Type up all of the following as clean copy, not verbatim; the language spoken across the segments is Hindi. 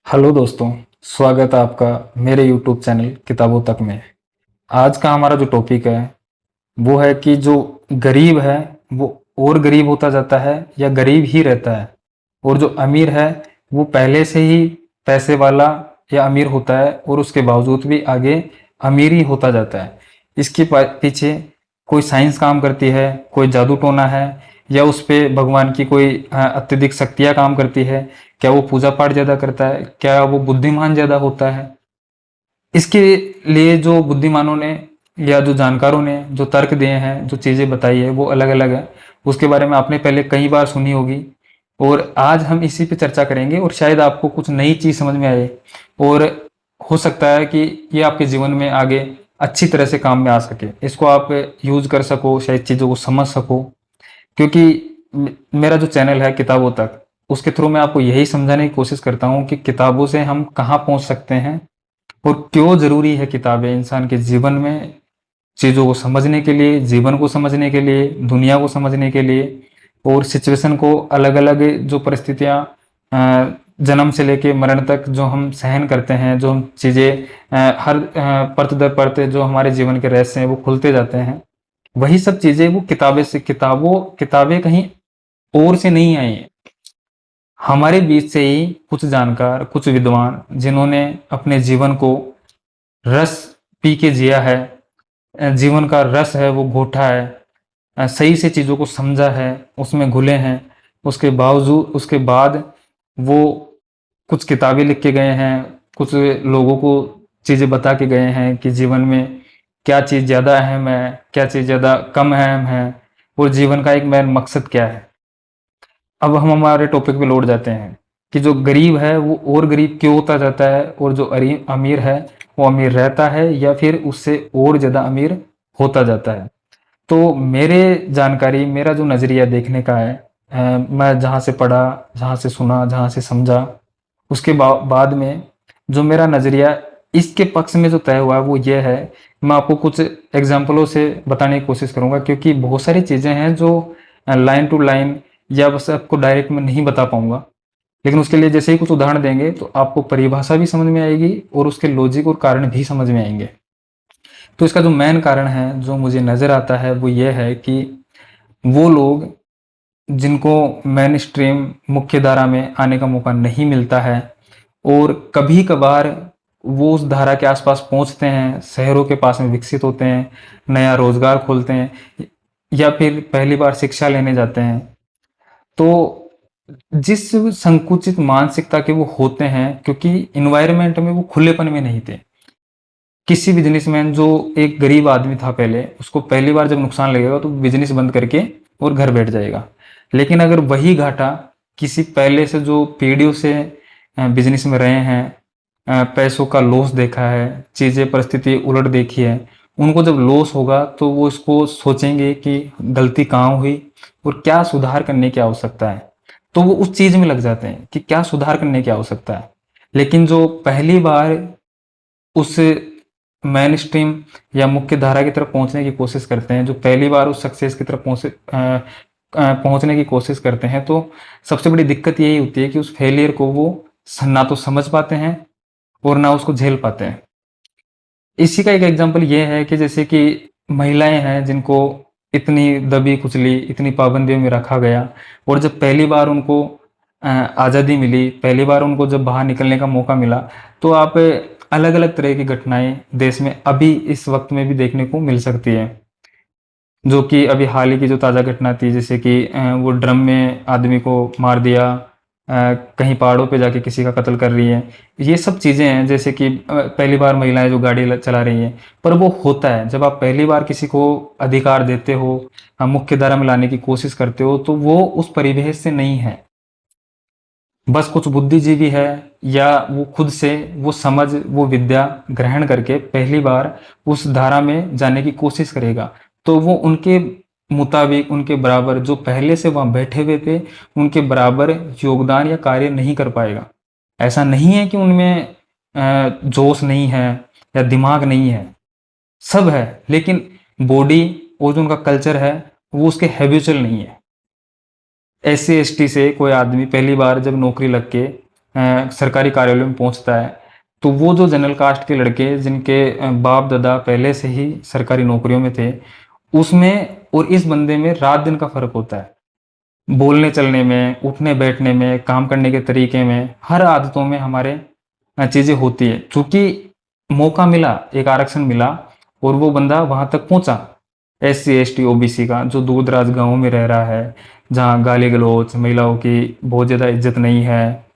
हेलो दोस्तों, स्वागत है आपका मेरे यूट्यूब चैनल किताबों तक में। आज का हमारा जो टॉपिक है वो है कि जो गरीब है वो और गरीब होता जाता है या गरीब ही रहता है, और जो अमीर है वो पहले से ही पैसे वाला या अमीर होता है और उसके बावजूद भी आगे अमीर ही होता जाता है। इसके पीछे कोई साइंस काम करती है, कोई जादू टोना है, या उस पे भगवान की कोई अत्यधिक शक्तियाँ काम करती है। क्या वो पूजा पाठ ज़्यादा करता है, क्या वो बुद्धिमान ज़्यादा होता है? इसके लिए जो बुद्धिमानों ने या जो जानकारों ने जो तर्क दिए हैं, जो चीज़ें बताई है वो अलग अलग है। उसके बारे में आपने पहले कई बार सुनी होगी, और आज हम इसी पे चर्चा करेंगे और शायद आपको कुछ नई चीज़ समझ में आए, और हो सकता है कि ये आपके जीवन में आगे अच्छी तरह से काम में आ सके, इसको आप यूज कर सको, शायद चीज़ों को समझ सको। क्योंकि मेरा जो चैनल है किताबों तक, उसके थ्रू मैं आपको यही समझाने की कोशिश करता हूँ कि किताबों से हम कहाँ पहुँच सकते हैं और क्यों ज़रूरी है किताबें इंसान के जीवन में, चीज़ों को समझने के लिए, जीवन को समझने के लिए, दुनिया को समझने के लिए, और सिचुएशन को अलग अलग जो परिस्थितियाँ जन्म से लेके मरण तक जो हम सहन करते हैं, जो हम चीज़ें हर परत दर परत जो हमारे जीवन के रहस्य हैं वो खुलते जाते हैं। वही सब चीज़ें वो किताबें कहीं और से नहीं आई हैं। हमारे बीच से ही कुछ जानकार, कुछ विद्वान जिन्होंने अपने जीवन को रस पी के जिया है, जीवन का रस है वो घोटा है, सही से चीज़ों को समझा है, उसमें घुले हैं। उसके बाद वो कुछ किताबें लिख के गए हैं, कुछ लोगों को चीज़ें बता के गए हैं कि जीवन में क्या चीज़ ज़्यादा अहम है, क्या चीज़ ज़्यादा कम अहम है, और जीवन का एक मेन मकसद क्या है। अब हम हमारे टॉपिक पे लौट जाते हैं कि जो गरीब है वो और गरीब क्यों होता जाता है, और जो अमीर है वो अमीर रहता है या फिर उससे और ज़्यादा अमीर होता जाता है। तो मेरे जानकारी, मेरा जो नज़रिया देखने का है, मैं जहाँ से पढ़ा, जहाँ से सुना, जहाँ से समझा, उसके बाद में जो मेरा नज़रिया इसके पक्ष में जो तय हुआ वो ये है। मैं आपको कुछ एग्जाम्पलों से बताने की कोशिश करूँगा, क्योंकि बहुत सारी चीज़ें हैं जो लाइन टू लाइन या बस आपको डायरेक्ट में नहीं बता पाऊंगा। लेकिन उसके लिए जैसे ही कुछ उदाहरण देंगे तो आपको परिभाषा भी समझ में आएगी और उसके लॉजिक और कारण भी समझ में आएंगे। तो इसका जो मेन कारण है जो मुझे नज़र आता है वो ये है कि वो लोग जिनको मेन स्ट्रीम मुख्य धारा में आने का मौका नहीं मिलता है, और कभी कभार वो उस धारा के आसपास पहुंचते हैं, शहरों के पास में विकसित होते हैं, नया रोजगार खोलते हैं, या फिर पहली बार शिक्षा लेने जाते हैं, तो जिस संकुचित मानसिकता के वो होते हैं, क्योंकि इन्वायरमेंट में वो खुलेपन में नहीं थे। किसी बिजनेसमैन जो एक गरीब आदमी था पहले, उसको पहली बार जब नुकसान लगेगा तो बिजनेस बंद करके और घर बैठ जाएगा। लेकिन अगर वही घाटा किसी पहले से जो पीढ़ियों से बिजनेस में रहे हैं, पैसों का लॉस देखा है, चीज़ें परिस्थिति उलट देखी है, उनको जब लॉस होगा तो वो इसको सोचेंगे कि गलती कहाँ हुई और क्या सुधार करने की आवश्यकता है। तो वो उस चीज़ में लग जाते हैं कि क्या सुधार करने की आवश्यकता है। लेकिन जो पहली बार उस मेन स्ट्रीम या मुख्य धारा की तरफ पहुंचने की कोशिश करते हैं, जो पहली बार उस सक्सेस की तरफ पहुंचने की कोशिश करते हैं, तो सबसे बड़ी दिक्कत यही होती है कि उस फेलियर को वो ना तो समझ पाते हैं और ना उसको झेल पाते हैं। इसी का एक एग्जांपल ये है कि जैसे कि महिलाएं हैं जिनको इतनी दबी कुचली, इतनी पाबंदियों में रखा गया, और जब पहली बार उनको आज़ादी मिली, पहली बार उनको जब बाहर निकलने का मौका मिला, तो आप अलग अलग तरह की घटनाएं देश में अभी इस वक्त में भी देखने को मिल सकती है। जो कि अभी हाल ही की जो ताज़ा घटना थी, जैसे कि वो ड्रम में आदमी को मार दिया, कहीं पहाड़ों पे जाके किसी का कत्ल कर रही है। ये सब चीज़ें हैं, जैसे कि पहली बार महिलाएं जो गाड़ी चला रही हैं। पर वो होता है जब आप पहली बार किसी को अधिकार देते हो, मुख्य धारा में लाने की कोशिश करते हो, तो वो उस परिवेश से नहीं है। बस कुछ बुद्धिजीवी है, या वो खुद से वो समझ, वो विद्या ग्रहण करके पहली बार उस धारा में जाने की कोशिश करेगा, तो वो उनके मुताबिक, उनके बराबर जो पहले से वहां बैठे हुए थे, उनके बराबर योगदान या कार्य नहीं कर पाएगा। ऐसा नहीं है कि उनमें जोश नहीं है या दिमाग नहीं है, सब है, लेकिन बॉडी और जो उनका कल्चर है वो उसके हैबिचुअल नहीं है। SC ST से कोई आदमी पहली बार जब नौकरी लग के सरकारी कार्यालयों में पहुंचता है, तो वो जो जनरल कास्ट के लड़के जिनके बाप दादा पहले से ही सरकारी नौकरियों में थे, उसमें और इस बंदे में रात दिन का फर्क होता है। बोलने चलने में, उठने बैठने में, काम करने के तरीके में, हर आदतों में हमारे चीजें होती है। चूंकि मौका मिला, एक आरक्षण मिला और वो बंदा वहां तक पहुंचा, SC ST OBC का, जो दूर दराज गाँव में रह रहा है, जहाँ गाली गलौज, महिलाओं की बहुत ज़्यादा इज्जत नहीं है,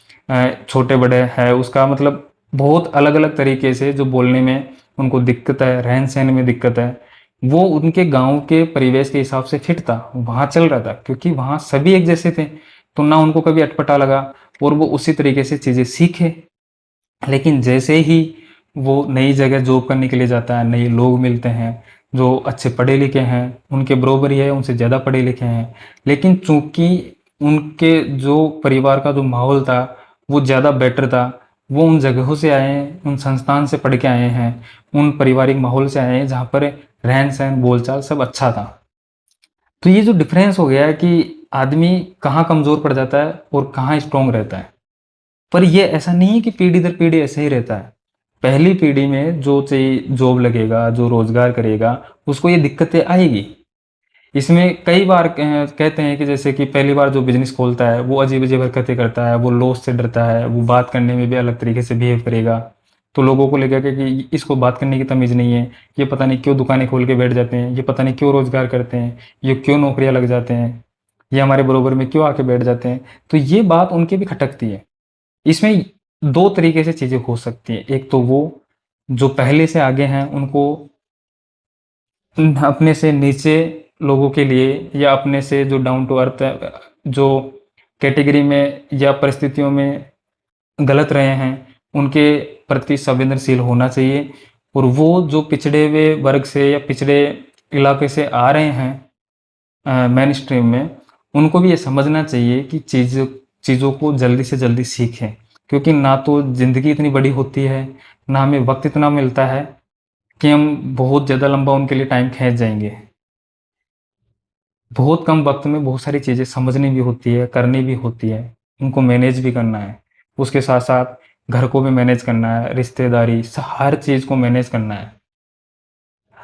छोटे बड़े है, उसका मतलब बहुत अलग अलग तरीके से जो बोलने में उनको दिक्कत है, रहन सहन में दिक्कत है, वो उनके गांव के परिवेश के हिसाब से फिट था, वहाँ चल रहा था, क्योंकि वहाँ सभी एक जैसे थे, तो ना उनको कभी अटपटा लगा और वो उसी तरीके से चीज़ें सीखे। लेकिन जैसे ही वो नई जगह जॉब करने के लिए जाता है, नए लोग मिलते हैं जो अच्छे पढ़े लिखे हैं, उनके बरोबर ही है, उनसे ज़्यादा पढ़े लिखे हैं, लेकिन चूंकि उनके जो परिवार का जो माहौल था वो ज़्यादा बेटर था, वो उन जगहों से आए हैं, उन संस्थान से पढ़ के आए हैं, उन पारिवारिक माहौल से आए हैं जहाँ पर रहन सहन बोलचाल सब अच्छा था। तो ये जो डिफरेंस हो गया है कि आदमी कहाँ कमज़ोर पड़ जाता है और कहाँ स्ट्रोंग रहता है। पर ये ऐसा नहीं है कि पीढ़ी दर पीढ़ी ऐसे ही रहता है। पहली पीढ़ी में जो चाहिए जॉब लगेगा, जो रोजगार करेगा, उसको ये दिक्कतें आएगी। इसमें कई बार कहते हैं कि जैसे कि पहली बार जो बिजनेस खोलता है वो अजीब अजीब हरकतें करता है, वो लॉस से डरता है, वो बात करने में भी अलग तरीके से बिहेव करेगा, तो लोगों को लगेगा कि इसको बात करने की तमीज़ नहीं है, ये पता नहीं क्यों दुकानें खोल के बैठ जाते हैं, ये पता नहीं क्यों रोजगार करते हैं, ये क्यों नौकरियां लग जाते हैं, ये हमारे बरोबर में क्यों आके बैठ जाते हैं। तो ये बात उनके भी खटकती है। इसमें दो तरीके से चीज़ें हो सकती हैं। एक तो वो जो पहले से आगे हैं उनको अपने से नीचे लोगों के लिए, या अपने से जो डाउन टू अर्थ जो कैटेगरी में या परिस्थितियों में गलत रहे हैं, उनके प्रति संवेदनशील होना चाहिए। और वो जो पिछड़े हुए वर्ग से या पिछड़े इलाके से आ रहे हैं मेन स्ट्रीम में, उनको भी ये समझना चाहिए कि चीज़ों को जल्दी से जल्दी सीखें, क्योंकि ना तो ज़िंदगी इतनी बड़ी होती है, ना हमें वक्त इतना मिलता है कि हम बहुत ज़्यादा लंबा उनके लिए टाइम खींच जाएंगे। बहुत कम वक्त में बहुत सारी चीज़ें समझनी भी होती है, करनी भी होती है, उनको मैनेज भी करना है, उसके साथ साथ घर को भी मैनेज करना है, रिश्तेदारी, हर चीज़ को मैनेज करना है।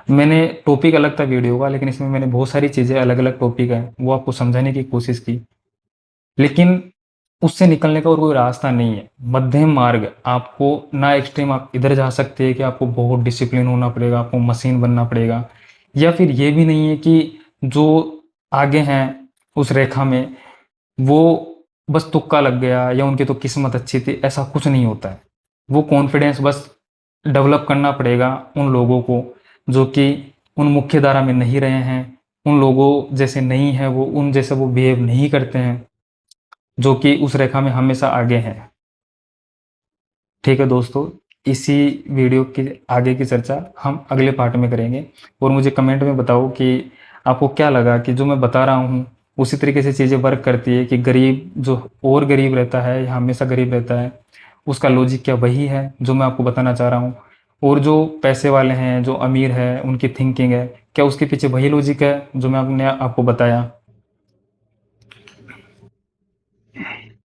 मैंने टॉपिक अलग था वीडियो का, लेकिन इसमें मैंने बहुत सारी चीज़ें, अलग अलग टॉपिक है वो आपको समझाने की कोशिश की, लेकिन उससे निकलने का और कोई रास्ता नहीं है। मध्यम मार्ग, आपको ना एक्सट्रीम आप इधर जा सकते हैं कि आपको बहुत डिसिप्लिन होना पड़ेगा, आपको मशीन बनना पड़ेगा, या फिर ये भी नहीं है कि जो आगे हैं उस रेखा में वो बस तुक्का लग गया या उनकी तो किस्मत अच्छी थी, ऐसा कुछ नहीं होता है। वो कॉन्फिडेंस बस डेवलप करना पड़ेगा उन लोगों को जो कि उन मुख्य धारा में नहीं रहे हैं, उन लोगों जैसे नहीं है, वो उन जैसे वो बिहेव नहीं करते हैं, जो कि उस रेखा में हमेशा आगे हैं। ठीक है दोस्तों, इसी वीडियो की आगे की चर्चा हम अगले पार्ट में करेंगे। और मुझे कमेंट में बताओ कि आपको क्या लगा कि जो मैं बता रहा हूँ उसी तरीके से चीज़ें वर्क करती है, कि गरीब जो और गरीब रहता है या हमेशा गरीब रहता है, उसका लॉजिक क्या वही है जो मैं आपको बताना चाह रहा हूँ, और जो पैसे वाले हैं, जो अमीर है, उनकी थिंकिंग है क्या उसके पीछे वही लॉजिक है जो मैं आपने आपको बताया।